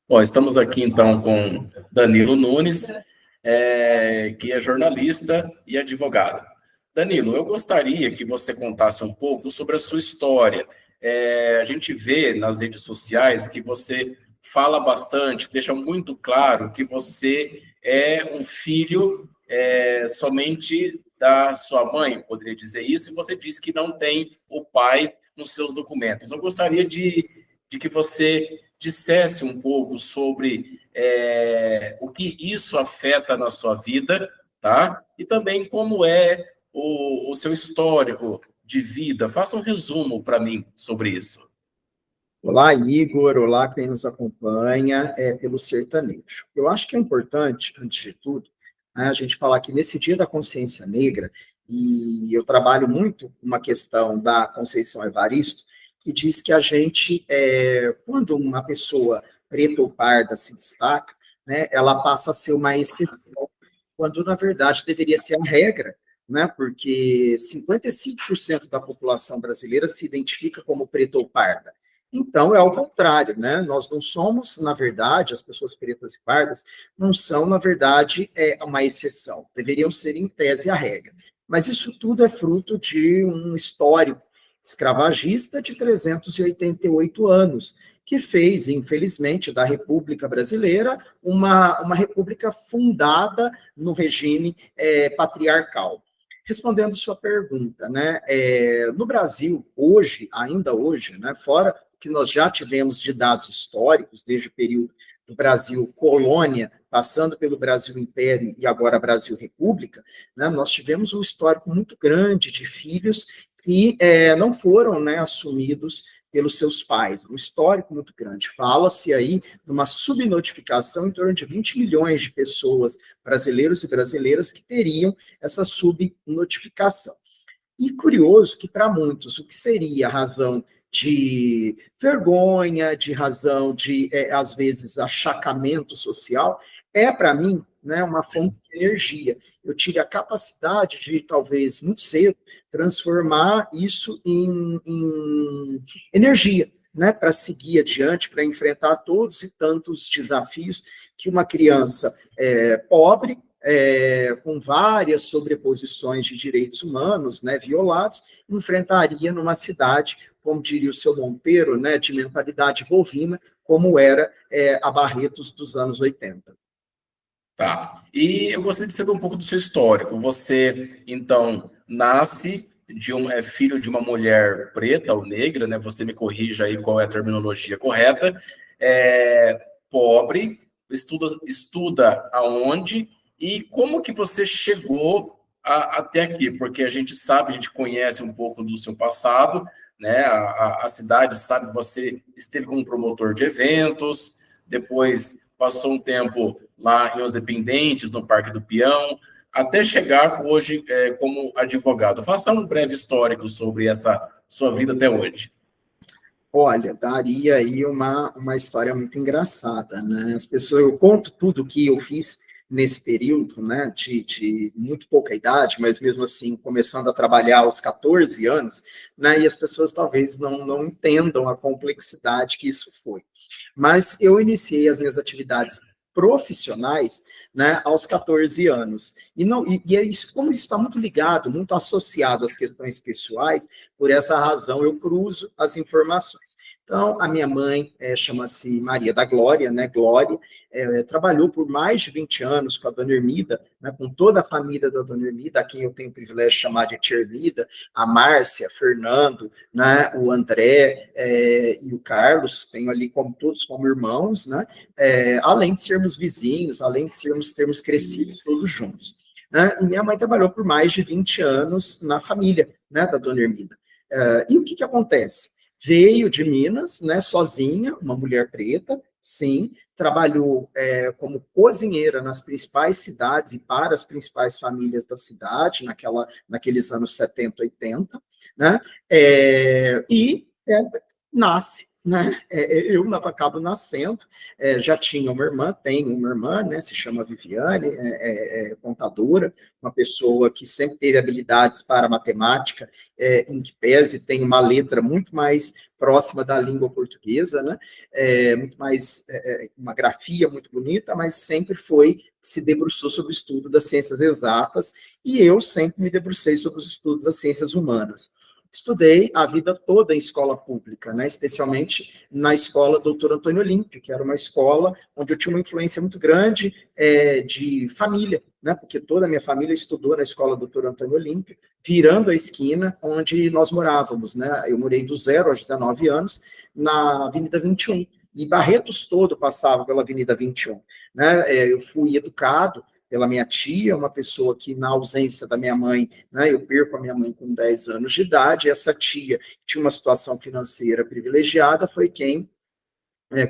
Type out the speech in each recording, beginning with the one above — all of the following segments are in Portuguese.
Bom, estamos aqui então com Danilo Nunes, que é jornalista e advogado. Danilo, eu gostaria que você contasse um pouco sobre a sua história. A gente vê nas redes sociais que você fala bastante, deixa muito claro que você é um filho somente da sua mãe, poderia dizer isso, e você diz que não tem o pai nos seus documentos. Eu gostaria de que você dissesse um pouco sobre o que isso afeta na sua vida, tá? E também como é o seu histórico de vida. Faça um resumo para mim sobre isso. Olá, Igor. Olá, quem nos acompanha pelo Sertanejo. Eu acho que é importante, antes de tudo, né, a gente falar que nesse Dia da Consciência Negra, e eu trabalho muito uma questão da Conceição Evaristo, que diz que a gente, quando uma pessoa preta ou parda se destaca, né, ela passa a ser uma exceção, quando na verdade deveria ser a regra, né, porque 55% da população brasileira se identifica como preta ou parda. Então, é ao contrário, né? Nós não somos, na verdade, as pessoas pretas e pardas não são, na verdade, uma exceção. Deveriam ser, em tese, a regra. Mas isso tudo é fruto de um histórico escravagista de 388 anos, que fez, infelizmente, da República Brasileira uma república fundada no regime patriarcal. Respondendo sua pergunta, né, no Brasil, hoje, ainda hoje, né, fora que nós já tivemos de dados históricos, desde o período do Brasil colônia, passando pelo Brasil Império e agora Brasil República, né, nós tivemos um histórico muito grande de filhos que não foram, né, assumidos pelos seus pais, um histórico muito grande. Fala-se aí de uma subnotificação em torno de 20 milhões de pessoas, brasileiros e brasileiras, que teriam essa subnotificação. E curioso que, para muitos, o que seria a razão de vergonha, de razão de, às vezes, achacamento social, para mim, né, uma fonte de energia. Eu tive a capacidade de, talvez, muito cedo, transformar isso em energia, né, para seguir adiante, para enfrentar todos e tantos desafios que uma criança pobre, com várias sobreposições de direitos humanos, né, violados, enfrentaria numa cidade, como diria o seu Monteiro, né, de mentalidade bovina, como era a Barretos dos anos 80. Tá. E eu gostaria de saber um pouco do seu histórico. Você, então, nasce filho de uma mulher preta ou negra, né? Você me corrija aí qual é a terminologia correta. Pobre, estuda aonde e como que você chegou até aqui? Porque a gente sabe, a gente conhece um pouco do seu passado, né? A cidade sabe que você esteve como promotor de eventos, depois passou um tempo lá em Os Dependentes, no Parque do Peão, até chegar hoje como advogado. Faça um breve histórico sobre essa sua vida até hoje. Olha, daria aí uma história muito engraçada, né? As pessoas, eu conto tudo que eu fiz nesse período, né, de muito pouca idade, mas mesmo assim, começando a trabalhar aos 14 anos, né, e as pessoas talvez não entendam a complexidade que isso foi. Mas eu iniciei as minhas atividades profissionais, né, aos 14 anos. E é isso, como isso está muito ligado, muito associado às questões pessoais, por essa razão eu cruzo as informações. Então, a minha mãe chama-se Maria da Glória, né, Glória, trabalhou por mais de 20 anos com a Dona Hermida, né, com toda a família da Dona Hermida, a quem eu tenho o privilégio de chamar de Tia Hermida, a Márcia, Fernando, né, o André e o Carlos, tenho ali todos como irmãos, né, além de sermos vizinhos, além de termos crescidos todos juntos. Né, e minha mãe trabalhou por mais de 20 anos na família, né, da Dona Hermida. E o que acontece? Veio de Minas, né, sozinha, uma mulher preta, sim, trabalhou como cozinheira nas principais cidades e para as principais famílias da cidade, naqueles anos 70, 80, né, e nasce né? Eu acabo nascendo, já tinha uma irmã, tenho uma irmã, né? Se chama Viviane, contadora, uma pessoa que sempre teve habilidades para matemática, em que pese tem uma letra muito mais próxima da língua portuguesa, né? Muito mais, uma grafia muito bonita, mas sempre se debruçou sobre o estudo das ciências exatas, e eu sempre me debrucei sobre os estudos das ciências humanas. Estudei a vida toda em escola pública, né, especialmente na escola Doutor Antônio Olímpio, que era uma escola onde eu tinha uma influência muito grande de família, né, porque toda a minha família estudou na escola Doutor Antônio Olímpio, virando a esquina onde nós morávamos. Né, eu morei do 0 aos 19 anos na Avenida 21, e Barretos todo passava pela Avenida 21. Né, eu fui educado pela minha tia, uma pessoa que, na ausência da minha mãe, né, eu perco a minha mãe com 10 anos de idade, essa tia, que tinha uma situação financeira privilegiada, foi quem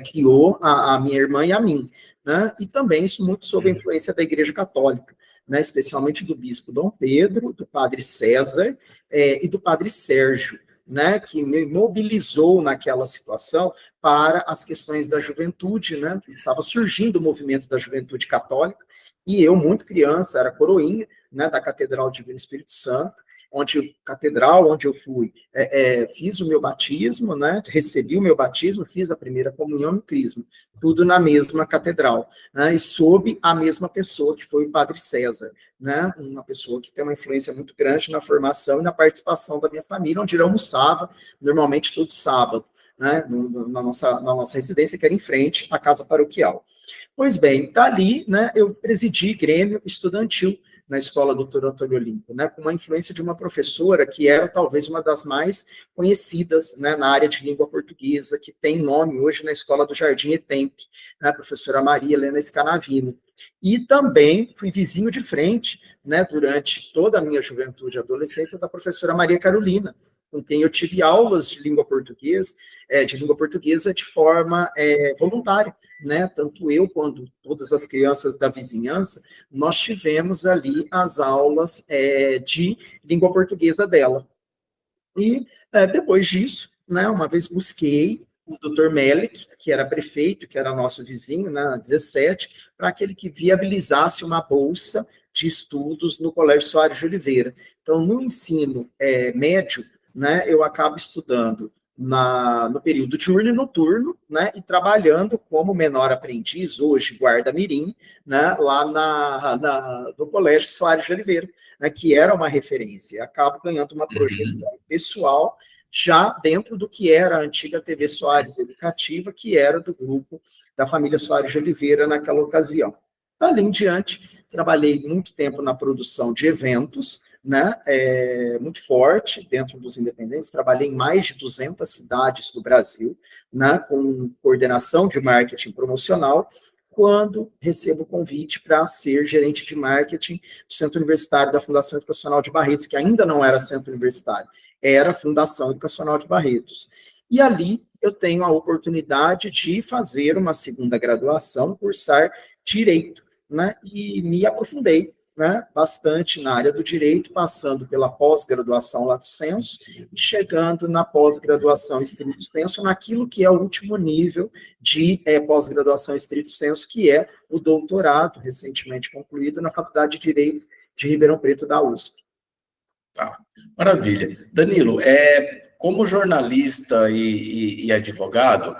criou a minha irmã e a mim, né, e também isso muito sob a influência da Igreja Católica, né, especialmente do bispo Dom Pedro, do padre César e do padre Sérgio, né, que me mobilizou naquela situação para as questões da juventude, né, estava surgindo o movimento da juventude católica, e eu, muito criança, era coroinha, né, da Catedral Divino Espírito Santo, onde eu fui, fiz o meu batismo, né, recebi o meu batismo, fiz a primeira comunhão no crisma, tudo na mesma catedral, né, e sob a mesma pessoa, que foi o Padre César, né, uma pessoa que tem uma influência muito grande na formação e na participação da minha família, onde ele almoçava, normalmente todo sábado, né, na nossa residência, que era em frente à casa paroquial. Pois bem, dali, né, eu presidi Grêmio Estudantil na escola Doutor Antônio Olímpio, né, com uma influência de uma professora que era talvez uma das mais conhecidas, né, na área de língua portuguesa, que tem nome hoje na escola do Jardim Etemp, né, a professora Maria Helena Scanavino. E também fui vizinho de frente, né, durante toda a minha juventude e adolescência, da professora Maria Carolina, com quem eu tive aulas de língua portuguesa de forma voluntária, né? Tanto eu quanto todas as crianças da vizinhança, nós tivemos ali as aulas de língua portuguesa dela. E depois disso, né, uma vez busquei o Dr. Melik, que era prefeito, que era nosso vizinho, né, na 17, para que ele que viabilizasse uma bolsa de estudos no Colégio Soares de Oliveira. Então, no ensino médio, né, eu acabo estudando no período diurno e noturno, né, e trabalhando como menor aprendiz, hoje guarda-mirim, né, lá no Colégio Soares de Oliveira, né, que era uma referência. Acabo ganhando uma projeção pessoal já dentro do que era a antiga TV Soares Educativa, que era do grupo da família Soares de Oliveira naquela ocasião. Dali em diante, trabalhei muito tempo na produção de eventos, né, muito forte dentro dos independentes, trabalhei em mais de 200 cidades do Brasil, né, com coordenação de marketing promocional, quando recebo o convite para ser gerente de marketing do Centro Universitário da Fundação Educacional de Barretos, que ainda não era Centro Universitário, era Fundação Educacional de Barretos. E ali eu tenho a oportunidade de fazer uma segunda graduação, cursar Direito, né, e me aprofundei, né, bastante na área do direito, passando pela pós-graduação lato sensu e chegando na pós-graduação estrito sensu, naquilo que é o último nível de pós-graduação estrito sensu, que é o doutorado, recentemente concluído, na Faculdade de Direito de Ribeirão Preto, da USP. Tá, maravilha. Danilo, como jornalista e advogado,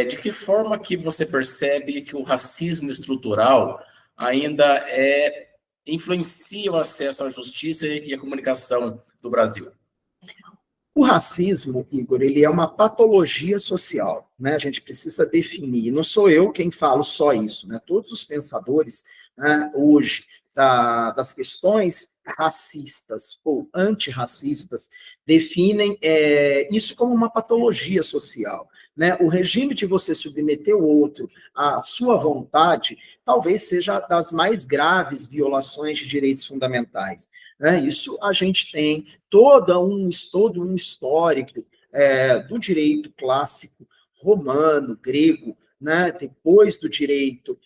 de que forma que você percebe que o racismo estrutural ainda influencia o acesso à justiça e à comunicação do Brasil? O racismo, Igor, ele é uma patologia social, né? A gente precisa definir. Não sou eu quem falo só isso, né? Todos os pensadores, né, hoje das questões racistas ou antirracistas definem isso como uma patologia social, né? O regime de você submeter o outro à sua vontade talvez seja das mais graves violações de direitos fundamentais. Isso a gente tem todo um histórico do direito clássico romano, grego, né, depois do direito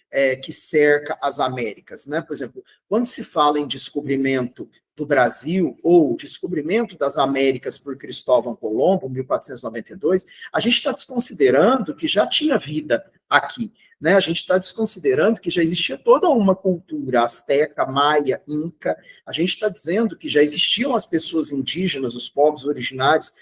que cerca as Américas. Né? Por exemplo, quando se fala em descobrimento do Brasil, ou o descobrimento das Américas por Cristóvão Colombo, 1492, a gente está desconsiderando que já tinha vida aqui, né? A gente está desconsiderando que já existia toda uma cultura asteca, maia, inca. A gente está dizendo que já existiam as pessoas indígenas, os povos originários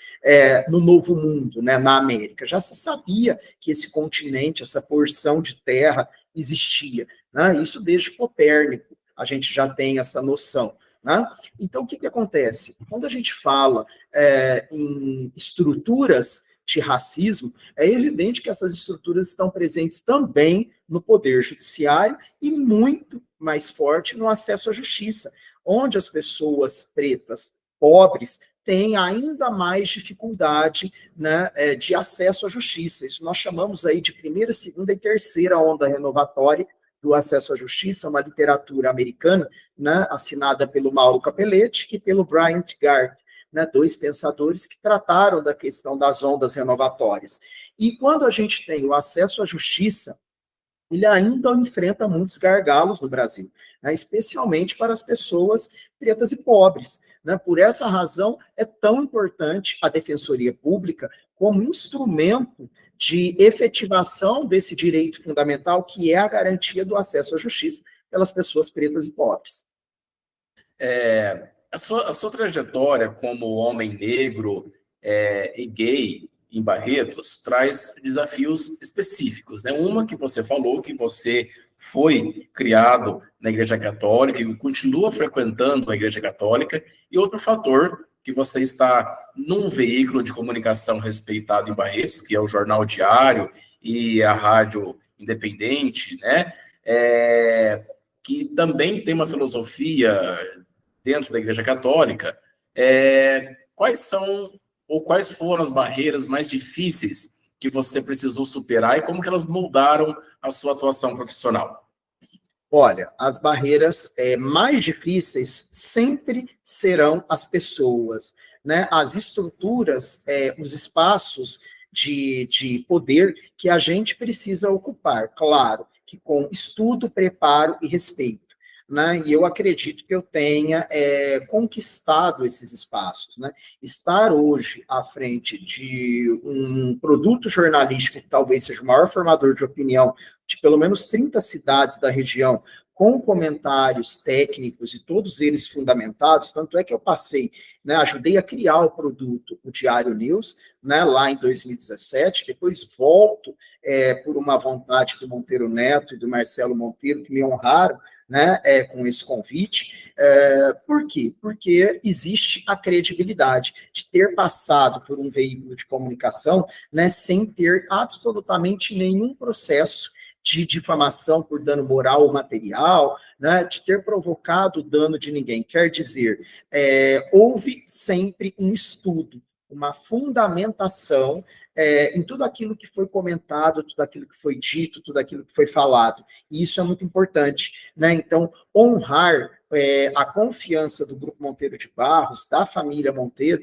no Novo Mundo, né, na América. Já se sabia que esse continente, essa porção de terra existia, né? Isso desde Copérnico a gente já tem essa noção. Né? Então, o que acontece? Quando a gente fala em estruturas de racismo, é evidente que essas estruturas estão presentes também no poder judiciário e muito mais forte no acesso à justiça, onde as pessoas pretas, pobres, têm ainda mais dificuldade, né, de acesso à justiça. Isso nós chamamos aí de primeira, segunda e terceira onda renovatória do acesso à justiça, uma literatura americana, né, assinada pelo Mauro Capelletti e pelo Bryant Gard, né, dois pensadores que trataram da questão das ondas renovatórias. E quando a gente tem o acesso à justiça, ele ainda enfrenta muitos gargalos no Brasil, né, especialmente para as pessoas pretas e pobres. Né? Por essa razão, é tão importante a Defensoria Pública como instrumento de efetivação desse direito fundamental, que é a garantia do acesso à justiça pelas pessoas pretas e pobres. A sua trajetória como homem negro e gay em Barretos traz desafios específicos, né? Uma que você falou, que você foi criado na Igreja Católica e continua frequentando a Igreja Católica, e outro fator, que você está num veículo de comunicação respeitado em Barretos, que é o Jornal Diário e a Rádio Independente, né? Que também tem uma filosofia dentro da Igreja Católica. Quais foram as barreiras mais difíceis que você precisou superar e como que elas moldaram a sua atuação profissional? Olha, as barreiras mais difíceis sempre serão as pessoas, né? As estruturas, os espaços de poder que a gente precisa ocupar, claro, que com estudo, preparo e respeito. Né? E eu acredito que eu tenha conquistado esses espaços. Né? Estar hoje à frente de um produto jornalístico que talvez seja o maior formador de opinião de pelo menos 30 cidades da região, com comentários técnicos e todos eles fundamentados, tanto é que eu passei, né, ajudei a criar o produto, o Diário News, né, lá em 2017, depois volto por uma vontade do Monteiro Neto e do Marcelo Monteiro, que me honraram, né, com esse convite. Por quê? Porque existe a credibilidade de ter passado por um veículo de comunicação, né, sem ter absolutamente nenhum processo de difamação por dano moral ou material, né, de ter provocado dano de ninguém. Quer dizer, houve sempre um estudo, uma fundamentação em tudo aquilo que foi comentado, tudo aquilo que foi dito, tudo aquilo que foi falado. E isso é muito importante. Né? Então, honrar a confiança do Grupo Monteiro de Barros, da família Monteiro,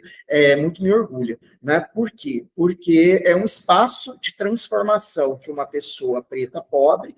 muito me orgulha. Né? Por quê? Porque é um espaço de transformação que uma pessoa preta pobre,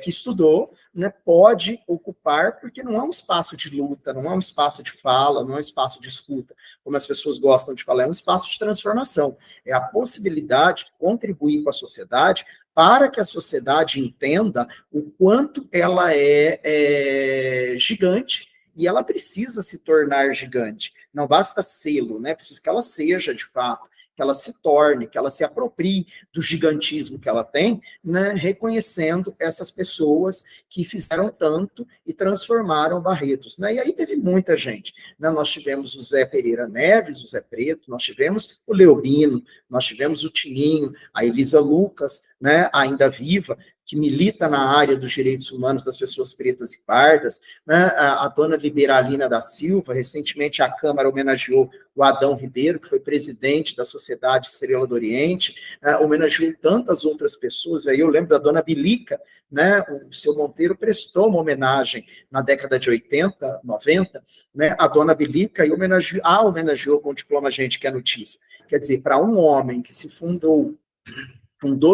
que estudou, né, pode ocupar, porque não é um espaço de luta, não é um espaço de fala, não é um espaço de escuta, como as pessoas gostam de falar, é um espaço de transformação. É a possibilidade de contribuir com a sociedade para que a sociedade entenda o quanto ela é gigante e ela precisa se tornar gigante. Não basta sê-lo, né? Precisa que ela seja, de fato, que ela se torne, que ela se aproprie do gigantismo que ela tem, né? Reconhecendo essas pessoas que fizeram tanto e transformaram Barretos. Né? E aí teve muita gente. Né? Nós tivemos o Zé Pereira Neves, o Zé Preto, nós tivemos o Leobino, nós tivemos o Tininho, a Elisa Lucas, né? Ainda viva, que milita na área dos direitos humanos das pessoas pretas e pardas, né? A dona Liberalina da Silva, recentemente a Câmara homenageou o Adão Ribeiro, que foi presidente da Sociedade Estrela do Oriente, homenageou tantas outras pessoas, aí eu lembro da dona Bilica, né? O seu Monteiro prestou uma homenagem na década de 80, 90, né? A dona Bilica, e homenageou com o diploma Gente que é Notícia. Quer dizer, para um homem que se fundou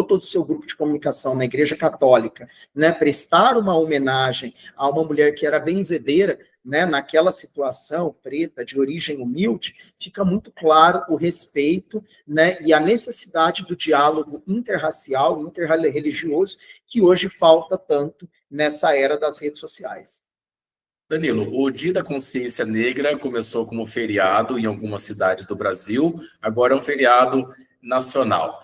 todo o seu grupo de comunicação na Igreja Católica, né, prestar uma homenagem a uma mulher que era benzedeira, né, naquela situação preta, de origem humilde, fica muito claro o respeito, né, e a necessidade do diálogo interracial, interreligioso, que hoje falta tanto nessa era das redes sociais. Danilo, o Dia da Consciência Negra começou como feriado em algumas cidades do Brasil, agora é um feriado nacional.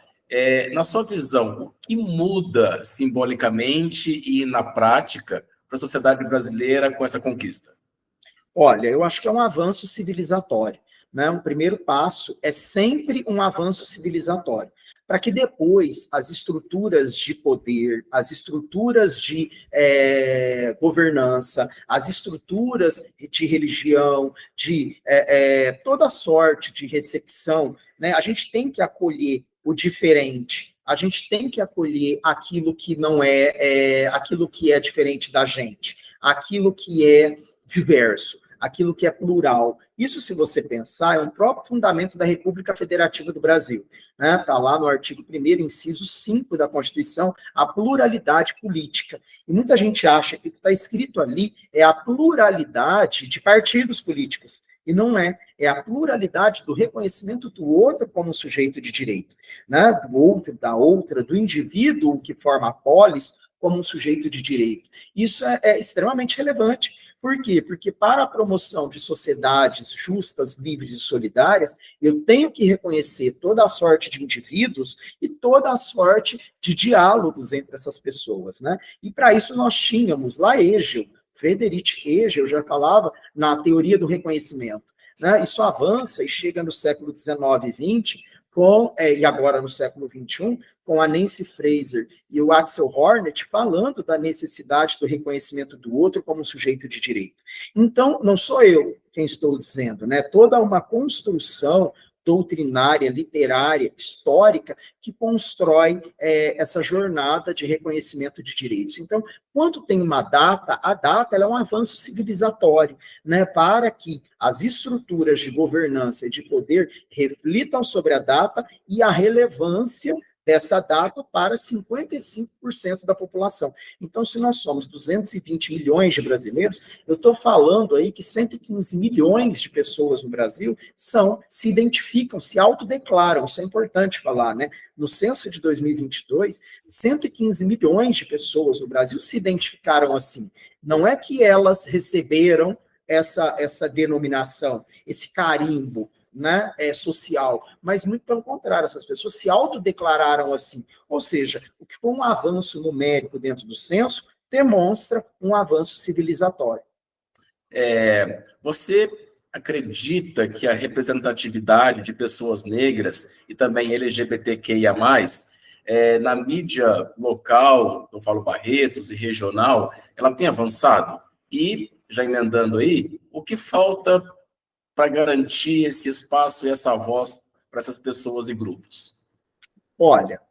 Na sua visão, o que muda simbolicamente e na prática para a sociedade brasileira com essa conquista? Olha, eu acho que é um avanço civilizatório, né? Um primeiro passo é sempre um avanço civilizatório, para que depois as estruturas de poder, as estruturas de governança, as estruturas de religião, de toda sorte de recepção, né? A gente tem que acolher o diferente, a gente tem que acolher aquilo que não aquilo que é diferente da gente, aquilo que é diverso, aquilo que é plural. Isso, se você pensar, é um próprio fundamento da República Federativa do Brasil. Está lá no artigo 1º, inciso 5 da Constituição, a pluralidade política. E muita gente acha que o que está escrito ali é a pluralidade de partidos políticos. E não é. É a pluralidade do reconhecimento do outro como sujeito de direito, né? Do outro, da outra, do indivíduo que forma a polis como um sujeito de direito. Isso é extremamente relevante. Por quê? Porque para a promoção de sociedades justas, livres e solidárias, eu tenho que reconhecer toda a sorte de indivíduos e toda a sorte de diálogos entre essas pessoas, né? E para isso nós tínhamos lá Hegel, Friedrich Hegel já falava na teoria do reconhecimento, né? Isso avança e chega no século XIX e XX, e agora no século XXI, com a Nancy Fraser e o Axel Honneth falando da necessidade do reconhecimento do outro como sujeito de direito. Então, não sou eu quem estou dizendo, né? Toda uma construção doutrinária, literária, histórica, que constrói essa jornada de reconhecimento de direitos. Então, quando tem uma data, a data ela é um avanço civilizatório, né, para que as estruturas de governança e de poder reflitam sobre a data e a relevância dessa data para 55% da população. Então, se nós somos 220 milhões de brasileiros, eu estou falando aí que 115 milhões de pessoas no Brasil se identificam, se autodeclaram, isso é importante falar, né? No censo de 2022, 115 milhões de pessoas no Brasil se identificaram assim. Não é que elas receberam essa denominação, esse carimbo, né, social, mas muito pelo contrário, essas pessoas se autodeclararam assim, ou seja, o que foi um avanço numérico dentro do censo demonstra um avanço civilizatório. Você acredita que a representatividade de pessoas negras e também LGBTQIA+, na mídia local, eu falo Barretos, e regional, ela tem avançado? E, já emendando aí, o que falta para garantir esse espaço e essa voz para essas pessoas e grupos? Olha,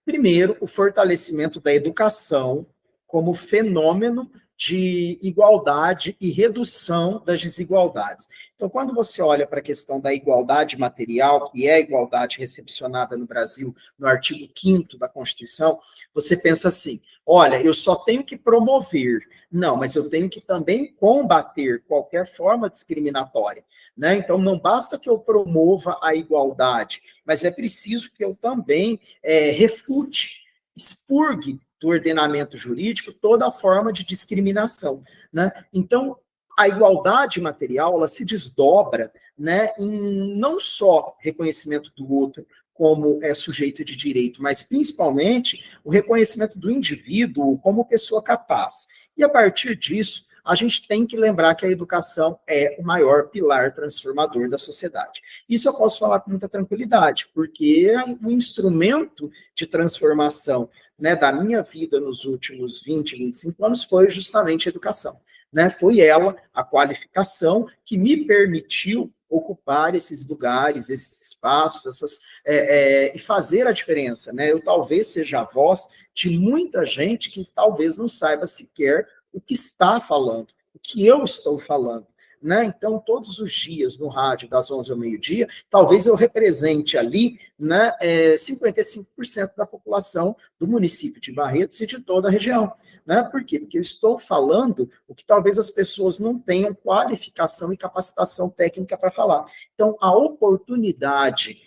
primeiro, o fortalecimento da educação como fenômeno de igualdade e redução das desigualdades. Então, quando você olha para a questão da igualdade material, que é a igualdade recepcionada no Brasil no artigo 5º da Constituição, você pensa assim, olha, eu só tenho que promover, não, mas eu tenho que também combater qualquer forma discriminatória, né? Então, não basta que eu promova a igualdade, mas é preciso que eu também refute, expurgue do ordenamento jurídico toda forma de discriminação, né? Então, a igualdade material, ela se desdobra, né, em não só reconhecimento do outro como sujeito de direito, mas principalmente o reconhecimento do indivíduo como pessoa capaz. E a partir disso, a gente tem que lembrar que a educação é o maior pilar transformador da sociedade. Isso eu posso falar com muita tranquilidade, porque o instrumento de transformação, né, da minha vida nos últimos 20, 25 anos foi justamente a educação, né? Foi ela, a qualificação, que me permitiu ocupar esses lugares, esses espaços, e fazer a diferença, né? Eu talvez seja a voz de muita gente que talvez não saiba sequer o que está falando, o que eu estou falando, né? Então, todos os dias no rádio, das 11 ao meio-dia, talvez eu represente ali, né, 55% da população do município de Barretos e de toda a região, né? Por quê? Porque eu estou falando o que talvez as pessoas não tenham qualificação e capacitação técnica para falar. Então, a oportunidade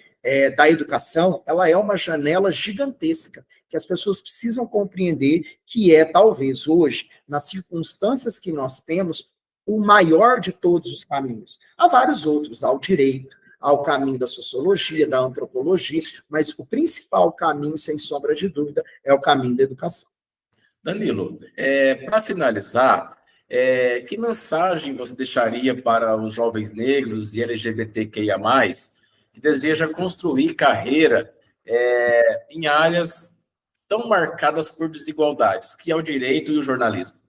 da educação, ela é uma janela gigantesca, que as pessoas precisam compreender que talvez, hoje, nas circunstâncias que nós temos, o maior de todos os caminhos. Há vários outros, há o direito, há o caminho da sociologia, da antropologia, mas o principal caminho, sem sombra de dúvida, é o caminho da educação. Danilo, para finalizar, que mensagem você deixaria para os jovens negros e LGBTQIA+, que deseja construir carreira em áreas tão marcadas por desigualdades, que é o direito e o jornalismo?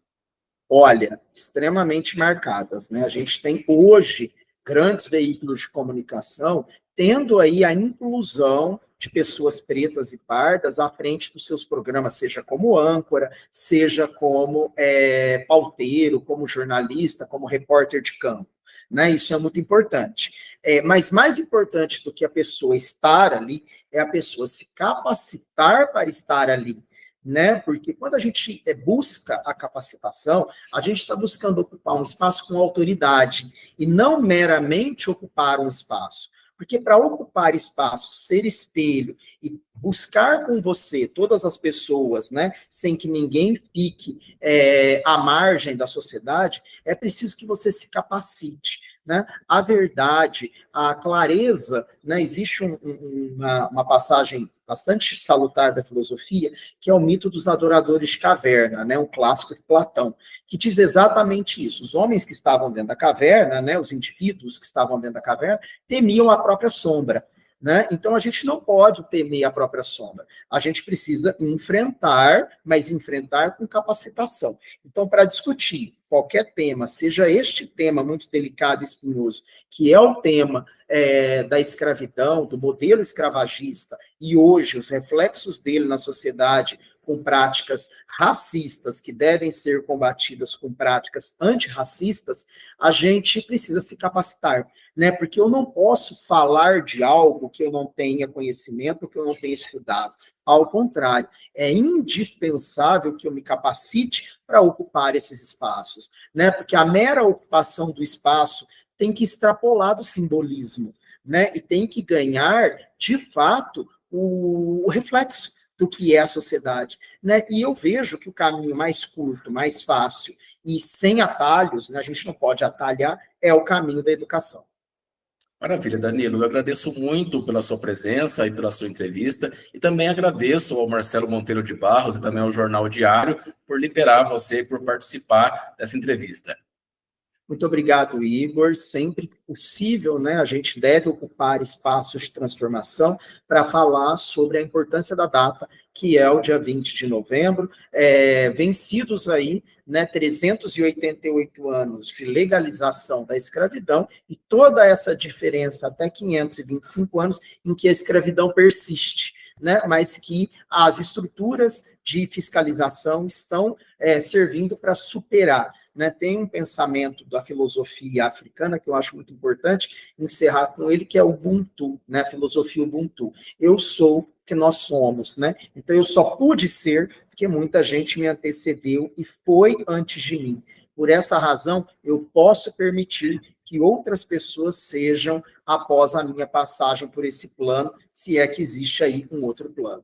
Olha, extremamente marcadas, né? A gente tem hoje grandes veículos de comunicação tendo aí a inclusão de pessoas pretas e pardas à frente dos seus programas, seja como âncora, seja como pauteiro, como jornalista, como repórter de campo. Né? Isso é muito importante. Mas mais importante do que a pessoa estar ali, é a pessoa se capacitar para estar ali. Né? Porque quando a gente busca a capacitação, a gente está buscando ocupar um espaço com autoridade e não meramente ocupar um espaço. Porque para ocupar espaço, ser espelho e buscar com você todas as pessoas, né, sem que ninguém fique à margem da sociedade, é preciso que você se capacite. Né? A verdade, a clareza, né? Existe uma passagem bastante salutar da filosofia, que é o mito dos adoradores de caverna, né? Um clássico de Platão, que diz exatamente isso. Os homens que estavam dentro da caverna, né? Os indivíduos que estavam dentro da caverna, temiam a própria sombra. Né? Então, a gente não pode temer a própria sombra. A gente precisa enfrentar, mas enfrentar com capacitação. Então, para discutir qualquer tema, seja este tema muito delicado e espinhoso, que é o tema da escravidão, do modelo escravagista, e hoje os reflexos dele na sociedade, com práticas racistas que devem ser combatidas com práticas antirracistas, a gente precisa se capacitar. Né? Porque eu não posso falar de algo que eu não tenha conhecimento, que eu não tenha estudado. Ao contrário, é indispensável que eu me capacite para ocupar esses espaços, né? Porque a mera ocupação do espaço tem que extrapolar do simbolismo, né? E tem que ganhar, de fato, o reflexo do que é a sociedade, né? E eu vejo que o caminho mais curto, mais fácil e sem atalhos, né? A gente não pode atalhar, é o caminho da educação. Maravilha, Danilo. Eu agradeço muito pela sua presença e pela sua entrevista, e também agradeço ao Marcelo Monteiro de Barros e também ao Jornal Diário por liberar você por participar dessa entrevista. Muito obrigado, Igor. Sempre que possível, né, a gente deve ocupar espaços de transformação para falar sobre a importância da data, que é o dia 20 de novembro, vencidos aí, né, 388 anos de legalização da escravidão e toda essa diferença até 525 anos em que a escravidão persiste. Né, mas que as estruturas de fiscalização estão servindo para superar. Né, tem um pensamento da filosofia africana que eu acho muito importante encerrar com ele, que é o Ubuntu, né, a filosofia Ubuntu. Eu sou o que nós somos, né? Então eu só pude ser porque muita gente me antecedeu e foi antes de mim. Por essa razão, eu posso permitir que outras pessoas sejam após a minha passagem por esse plano, se é que existe aí um outro plano.